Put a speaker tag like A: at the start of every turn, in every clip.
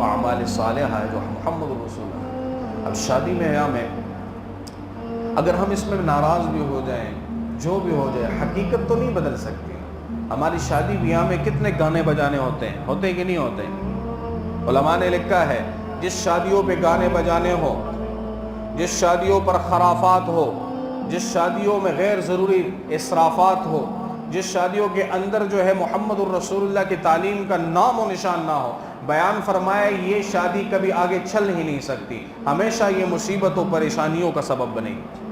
A: اعمال صالحہ ہے جو محمد رسول اللہ۔ اب شادی میں حیا میں اگر ہم اس میں ناراض بھی ہو جائیں، جو بھی ہو جائے، حقیقت تو نہیں بدل سکتی۔ ہماری شادی بیاہ میں کتنے گانے بجانے ہوتے کہ نہیں ہوتے؟ علماء نے لکھا ہے جس شادیوں پہ گانے بجانے ہو، جس شادیوں پر خرافات ہو، جس شادیوں میں غیر ضروری اسرافات ہو، جس شادیوں کے اندر جو ہے محمد الرسول اللہ کی تعلیم کا نام و نشان نہ ہو، بیان فرمایا یہ شادی کبھی آگے چل ہی نہیں سکتی، ہمیشہ یہ مصیبت و پریشانیوں کا سبب بنے گی۔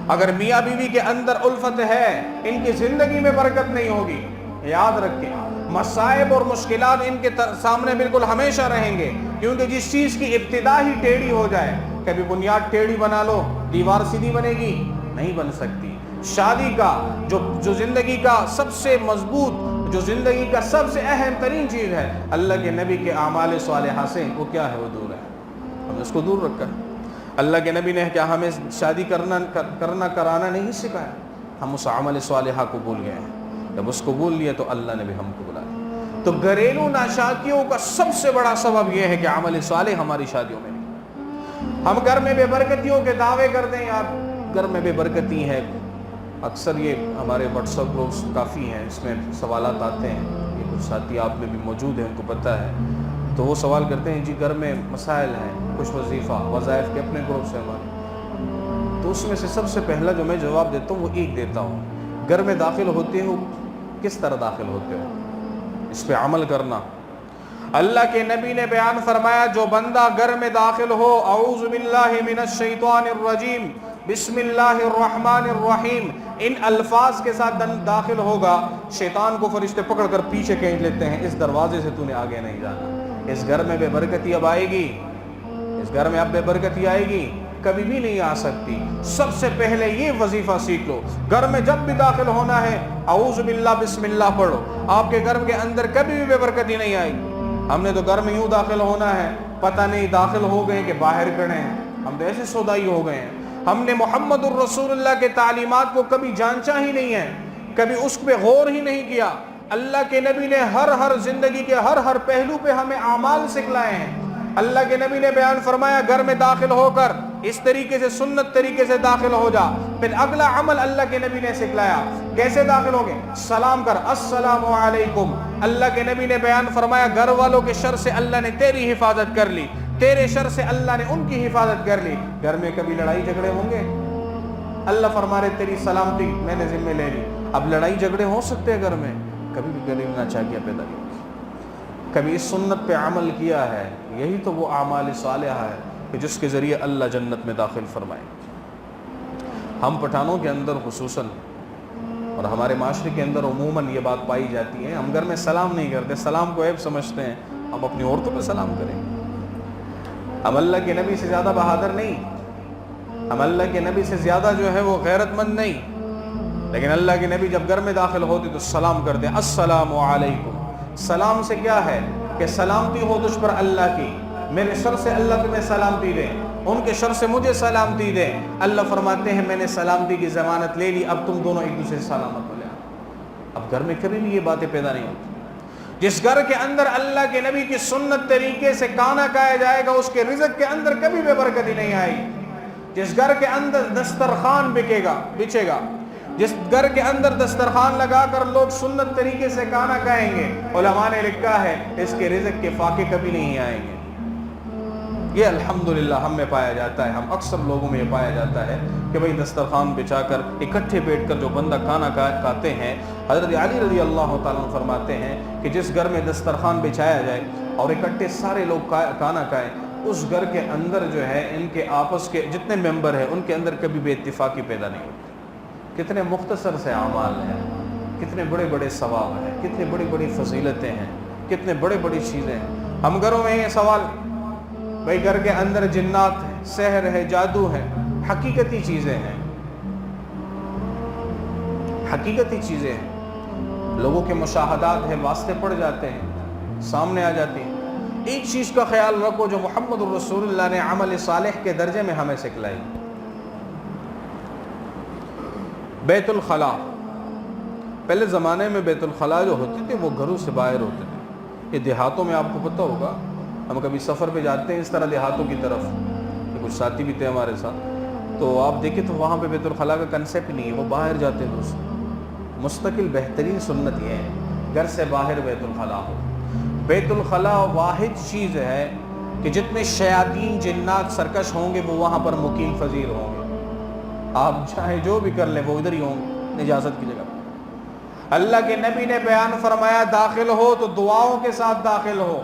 A: اگر میاں بیوی کے اندر الفت ہے، ان کی زندگی میں برکت نہیں ہوگی۔ یاد رکھیں، مصائب اور مشکلات ان کے سامنے بالکل ہمیشہ رہیں گے، کیونکہ جس چیز کی ابتدا ہی ٹیڑھی ہو جائے، کبھی بنیاد ٹیڑھی بنا لو، دیوار سیدھی بنے گی؟ نہیں بن سکتی۔ شادی کا جو زندگی کا سب سے مضبوط، جو زندگی کا سب سے اہم ترین چیز ہے، اللہ کے نبی کے اعمال صالحہ سے وہ کیا ہے؟ وہ دور ہے، ہم نے اس کو دور رکھا ہے۔ اللہ کے نبی نے کیا ہمیں شادی کرانا نہیں سکھایا؟ ہم اس عمل صالحہ کو بھول گئے ہیں۔ جب اس کو بھول لیا تو اللہ نے بھی ہم کو بلایا۔ تو گھریلو ناشادیوں کا سب سے بڑا سبب یہ ہے کہ عمل صالح ہماری شادیوں میں نہیں۔ ہم گھر میں بے برکتیوں کے دعوے کرتے ہیں، یار گھر میں بے برکتی ہے۔ اکثر یہ ہمارے واٹس ایپ گروپس کافی ہیں، اس میں سوالات آتے ہیں، یہ کچھ ساتھی آپ میں بھی موجود ہیں، ان کو پتہ ہے، تو وہ سوال کرتے ہیں جی گھر میں مسائل ہیں، کچھ وظائف کے اپنے گروپ سے ہمارے، تو اس میں سے سب سے پہلا جو میں جواب دیتا ہوں وہ ایک دیتا ہوں، گھر میں داخل ہوتے ہو کس طرح داخل ہوتے ہو، اس پہ عمل کرنا۔ اللہ کے نبی نے بیان فرمایا جو بندہ گھر میں داخل ہو، اعوذ باللہ من الشیطان الرجیم، بسم اللہ الرحمن الرحیم، ان الفاظ کے ساتھ داخل ہوگا، شیطان کو فرشتے پکڑ کر پیچھے کھینچ لیتے ہیں، اس دروازے سے تو نے آگے نہیں جانا، اس گھر میں بے برکتی اب آئے گی، اس گھر میں اب بے برکتی آئے گی، کبھی بھی نہیں آ سکتی۔ سب سے پہلے یہ وظیفہ سیکھ لو، گھر میں جب بھی داخل ہونا ہے اعوذ باللہ بسم اللہ پڑھو، آپ کے گھر کے اندر کبھی بھی بے برکتی نہیں آئے گی۔ ہم نے تو گھر میں یوں داخل ہونا ہے، پتہ نہیں داخل ہو گئے کہ باہر کھڑے ہیں، ہم تو ایسے سودائی ہو گئے ہیں، ہم نے محمد الرسول اللہ کے تعلیمات کو کبھی جانچا ہی نہیں ہے، کبھی اس پہ غور ہی نہیں کیا۔ اللہ کے نبی نے ہر زندگی کے ہر پہلو پہ ہمیں اعمال سکھلائے ہیں۔ اللہ کے نبی نے بیان فرمایا گھر میں داخل ہو کر اس طریقے سے سنت طریقے سے داخل ہو جا، پھر اگلا عمل اللہ کے نبی نے سکھلایا، کیسے داخل ہوگے؟ سلام کر، السلام علیکم۔ اللہ کے نبی نے بیان فرمایا گھر والوں کے شر سے اللہ نے تیری حفاظت کر لی، تیرے شر سے اللہ نے ان کی حفاظت کر لی۔ گھر میں کبھی لڑائی جھگڑے ہوں گے؟ اللہ فرما رہے تیری سلامتی میں نے ذمہ لے لی۔ اب لڑائی جھگڑے ہو سکتے ہیں گھر میں، کبھی بھی غریب نہ چاہیے پیدا نہیں، کبھی اس سنت پہ عمل کیا ہے، یہی تو وہ اعمال صالحہ ہے کہ جس کے ذریعے اللہ جنت میں داخل فرمائے۔ ہم پٹھانوں کے اندر خصوصاً اور ہمارے معاشرے کے اندر عموماً یہ بات پائی جاتی ہے، ہم گھر میں سلام نہیں کرتے، سلام کو عیب سمجھتے ہیں، ہم اپنی عورتوں پہ سلام کریں گے۔ ہم اللہ کے نبی سے زیادہ بہادر نہیں، ہم اللہ کے نبی سے زیادہ جو ہے وہ غیرت مند نہیں، لیکن اللہ کے نبی جب گھر میں داخل ہوتے تو سلام کرتے، السلام علیکم۔ سلام سے کیا ہے کہ سلامتی ہو تجھ پر اللہ کی، میرے شر سے اللہ تمہیں سلامتی دے، ان کے شر سے مجھے سلامتی دے۔ اللہ فرماتے ہیں میں نے سلامتی کی ضمانت لے لی، اب تم دونوں ایک دوسرے سے سلامت ہو جاؤ۔ اب گھر میں کبھی بھی یہ باتیں پیدا نہیں ہوتی۔ جس گھر کے اندر اللہ کے نبی کی سنت طریقے سے کھانا کھایا جائے گا، اس کے رزق کے اندر کبھی بے برکتی نہیں آئے گی۔ جس گھر کے اندر دسترخوان بچے گا، جس گھر کے اندر دسترخوان لگا کر لوگ سنت طریقے سے کھانا کھائیں گے، علماء نے لکھا ہے اس کے رزق کے فاقے کبھی نہیں آئیں گے۔ یہ الحمدللہ ہم میں پایا جاتا ہے، ہم اکثر لوگوں میں یہ پایا جاتا ہے کہ بھئی دسترخوان بچھا کر اکٹھے بیٹھ کر جو بندہ کھانا کھاتے ہیں، حضرت علی رضی اللہ تعالیٰ عنہ فرماتے ہیں کہ جس گھر میں دسترخوان بچھایا جائے اور اکٹھے سارے لوگ کھانا کھائیں، اس گھر کے اندر جو ہے ان کے آپس کے جتنے ممبر ہیں ان کے اندر کبھی بے اتفاقی پیدا نہیں ہوتی۔ کتنے مختصر سے اعمال ہیں، کتنے بڑے بڑے ثواب ہیں، کتنے بڑی بڑی فضیلتیں ہیں، کتنے بڑے بڑی چیزیں ہیں۔ ہم گھروں میں یہ سوال، بھئی گھر کے اندر جنات ہیں، سحر ہے، جادو ہے، حقیقتی چیزیں ہیں، حقیقتی چیزیں ہیں، لوگوں کے مشاہدات ہیں، واسطے پڑ جاتے ہیں، سامنے آ جاتے ہیں۔ ایک چیز کا خیال رکھو جو محمد الرسول اللہ نے عمل صالح کے درجے میں ہمیں سکھلائی، بیت الخلاء۔ پہلے زمانے میں بیت الخلاء جو ہوتے تھے وہ گھروں سے باہر ہوتے تھے۔ یہ دیہاتوں میں آپ کو پتہ ہوگا ہم کبھی سفر پہ جاتے ہیں اس طرح دیہاتوں کی طرف، کچھ ساتھی بھی تھے ہمارے ساتھ، تو آپ دیکھیں تو وہاں پہ بیت الخلاء کا کنسیپٹ نہیں ہے، وہ باہر جاتے ہیں دوسرے۔ مستقل بہترین سنت یہ ہے گھر سے باہر بیت الخلاء ہو۔ بیت الخلاء واحد چیز ہے کہ جتنے شیاطین جنات سرکش ہوں گے وہ وہاں پر مقیم پذیر ہوں گے، آپ چاہے جو بھی کر لیں وہ ادھر ہی ہوں گے نجاست کی جگہ۔ اللہ کے نبی نے بیان فرمایا داخل ہو تو دعاؤں کے ساتھ داخل ہو،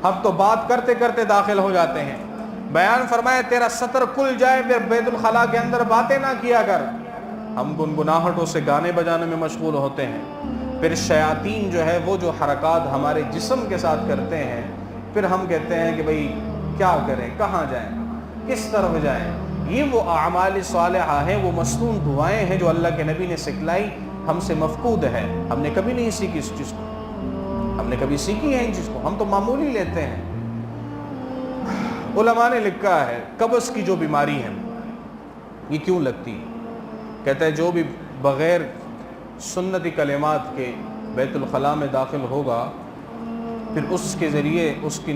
A: ہم تو بات کرتے کرتے داخل ہو جاتے ہیں۔ بیان فرمایا تیرا سطر کھل جائے پھر بیت الخلاء کے اندر باتیں نہ کیا کر، ہم گنگناہٹوں سے گانے بجانے میں مشغول ہوتے ہیں۔ پھر شیاطین جو ہے وہ جو حرکات ہمارے جسم کے ساتھ کرتے ہیں، پھر ہم کہتے ہیں کہ بھئی کیا کریں، کہاں جائیں، کس طرف جائیں۔ یہ وہ اعمال صالحہ ہیں، وہ مسنون دعائیں ہیں جو اللہ کے نبی نے سکھلائی، ہم سے مفقود ہے، ہم نے کبھی نہیں سیکھی اس چیز کو، ہم نے کبھی سیکھی ہے ان چیز کو، ہم تو معمولی لیتے ہیں۔ علماء نے لکھا ہے قبض کی جو بیماری ہے یہ کیوں لگتی ہے، کہتا ہے جو بھی بغیر سنتی کلمات کے بیت الخلاء میں داخل ہوگا پھر اس کے ذریعے اس کے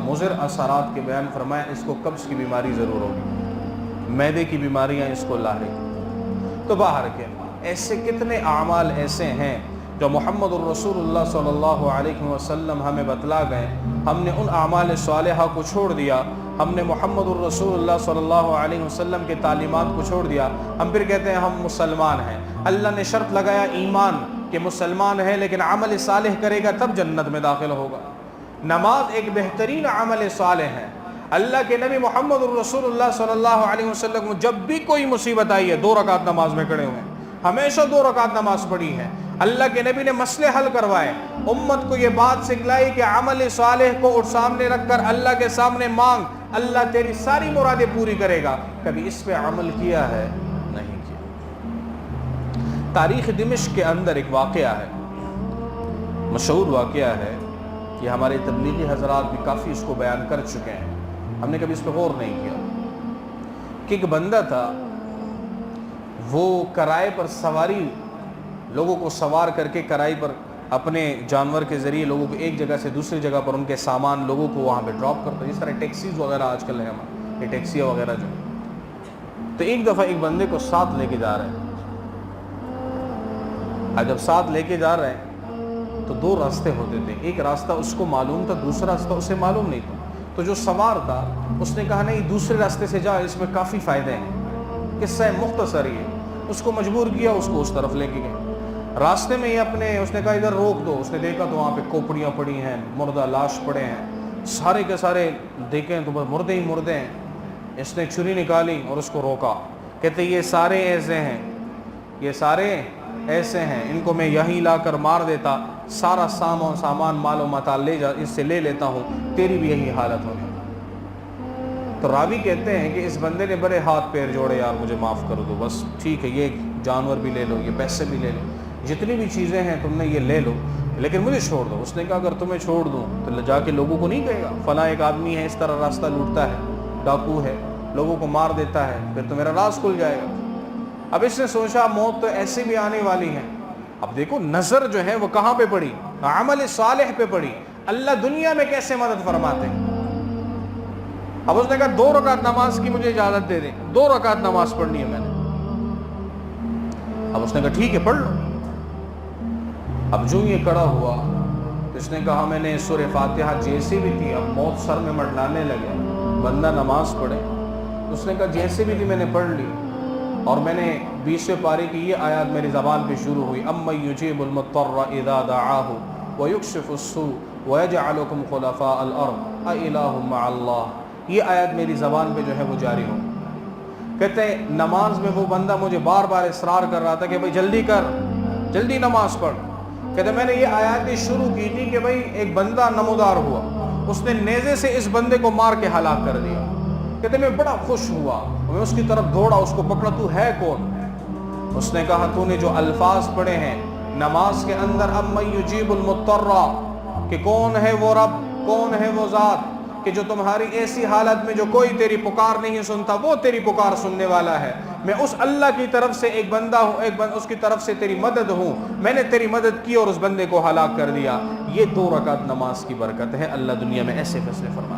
A: مضر اثرات کے بیان فرمایا اس کو قبض کی بیماری ضرور ہوگی، معدے کی بیماریاں اس کو لاحق۔ تو باہر کے ایسے کتنے اعمال ایسے ہیں جو محمد الرسول اللہ صلی اللہ علیہ وسلم ہمیں بتلا گئے، ہم نے ان اعمال صالحہ کو چھوڑ دیا، ہم نے محمد الرسول اللہ صلی اللہ علیہ وسلم کے تعلیمات کو چھوڑ دیا، ہم پھر کہتے ہیں ہم مسلمان ہیں۔ اللہ نے شرط لگایا ایمان کہ مسلمان ہے لیکن عمل صالح کرے گا تب جنت میں داخل ہوگا۔ نماز ایک بہترین عمل صالح ہے۔ اللہ کے نبی محمد الرسول اللہ صلی اللہ علیہ وسلم کو جب بھی کوئی مصیبت آئی ہے 2 رکعت نماز میں کھڑے ہوئے ہیں، ہمیشہ 2 رکعت نماز پڑھی ہے۔ اللہ کے نبی نے مسئلے حل کروائے، امت کو یہ بات سکھلائی کہ عمل صالح کو سامنے رکھ کر اللہ کے سامنے مانگ، اللہ تیری ساری مرادیں پوری کرے گا۔ کبھی اس پہ عمل کیا ہے؟ نہیں کیا۔ تاریخ دمشق کے اندر ایک واقعہ ہے، مشہور واقعہ ہے، یہ ہمارے تبلیغی حضرات بھی کافی اس کو بیان کر چکے ہیں، ہم نے کبھی اس پہ غور نہیں کیا، کہ ایک بندہ تھا وہ کرائے پر سواری، لوگوں کو سوار کر کے کرائے پر اپنے جانور کے ذریعے لوگوں کو ایک جگہ سے دوسری جگہ پر ان کے سامان لوگوں کو وہاں پہ ڈراپ کرتا ہے، جس طرح ٹیکسیز وغیرہ آج کل ہے ہمارے، یہ ٹیکسیاں وغیرہ جو۔ تو ایک دفعہ ایک بندے کو ساتھ لے کے جا رہے ہیں، جب ساتھ لے کے جا رہے ہیں تو 2 راستے ہوتے تھے، ایک راستہ اس کو معلوم تھا، دوسرا راستہ اسے معلوم نہیں تھا۔ تو جو سوار تھا اس نے کہا نہیں دوسرے راستے سے جا، اس میں کافی فائدے ہیں، قصہ مختصر ہی ہے، اس کو مجبور کیا، اس کو اس طرف لے کے گئے۔ راستے میں ہی اس نے کہا ادھر روک دو، اس نے دیکھا تو وہاں پہ کھوپڑیاں پڑی ہیں، مردہ لاش پڑے ہیں، سارے کے سارے دیکھیں تو بس مردے ہی مردے ہیں۔ اس نے چھری نکالی اور اس کو روکا، کہتے یہ سارے ایسے ہیں، یہ سارے ایسے ہیں، ان کو میں یہیں لا کر مار دیتا، سارا سامان مال و متاع لے جا، اس سے لے لیتا ہوں، تیری بھی یہی حالت ہونی۔ تو راوی کہتے ہیں کہ اس بندے نے بڑے ہاتھ پیر جوڑے، یار مجھے معاف کر دو، بس ٹھیک ہے یہ جانور بھی لے لو، یہ پیسے بھی لے لو، جتنی بھی چیزیں ہیں تم نے یہ لے لو، لیکن مجھے چھوڑ دو۔ اس نے کہا اگر تمہیں چھوڑ دوں تو جا کے لوگوں کو نہیں کہے گا فلاں ایک آدمی ہے اس طرح راستہ لوٹتا ہے، ڈاکو ہے، لوگوں کو مار دیتا ہے، پھر تو میرا راز کھل جائے گا۔ اب اس نے سوچا موت تو ایسے بھی آنے والی ہے، اب دیکھو نظر جو ہے وہ کہاں پہ پڑی؟ عمل صالح پہ پڑی، اللہ دنیا میں کیسے مدد فرماتے ہیں۔ اب اس نے کہا 2 رکعت نماز کی مجھے اجازت دے دیں، 2 رکعت نماز پڑھنی ہے میں نے۔ اب اس نے کہا ٹھیک ہے پڑھ لو۔ اب جو یہ کڑا ہوا تو اس نے کہا میں نے سورہ فاتحہ جیسے بھی تھی، اب موت سر میں منڈلانے لگے، بندہ نماز پڑھے، اس نے کہا جیسے بھی تھی میں نے پڑھ لی، اور میں نے 20ویں پارے کی یہ آیات میری زبان پہ شروع ہوئی، اَمَّن يُجِيبُ الْمُضْطَرَّ إِذَا دَعَاهُ وَيُكْشِفُ السُّوءَ وَيَجْعَلُكُمْ خُلَفَاءَ الْأَرْضِ أَإِلَٰهٌ مَّعَ اللَّهِ۔ یہ آیات میری زبان پہ جو ہے وہ جاری ہو۔ کہتے ہیں نماز میں وہ بندہ مجھے بار بار اصرار کر رہا تھا کہ بھئی جلدی کر، جلدی نماز پڑھ۔ کہتے میں نے یہ آیات شروع کی تھی کہ بھئی ایک بندہ نمودار ہوا، اس نے نیزے سے اس بندے کو مار کے ہلاک کر دیا۔ کہتے میں بڑا خوش ہوا، میں اس کی طرف دوڑا، اس کو پکڑا، تو ہے کون؟ اس نے کہا تو نے جو الفاظ پڑھے ہیں نماز کے اندر، اَمَّن يُجِيبُ الْمُضْطَرَّ، کہ کون ہے وہ رب، کون ہے وہ ذات کہ جو تمہاری ایسی حالت میں جو کوئی تیری پکار نہیں سنتا وہ تیری پکار سننے والا ہے۔ میں اس اللہ کی طرف سے ایک بندہ ہوں، اس کی طرف سے تیری مدد ہوں، میں نے تیری مدد کی اور اس بندے کو ہلاک کر دیا۔ یہ 2 رکعت نماز کی برکت ہے. اللہ دنیا میں ایسے فیصلے فرماتا ہے.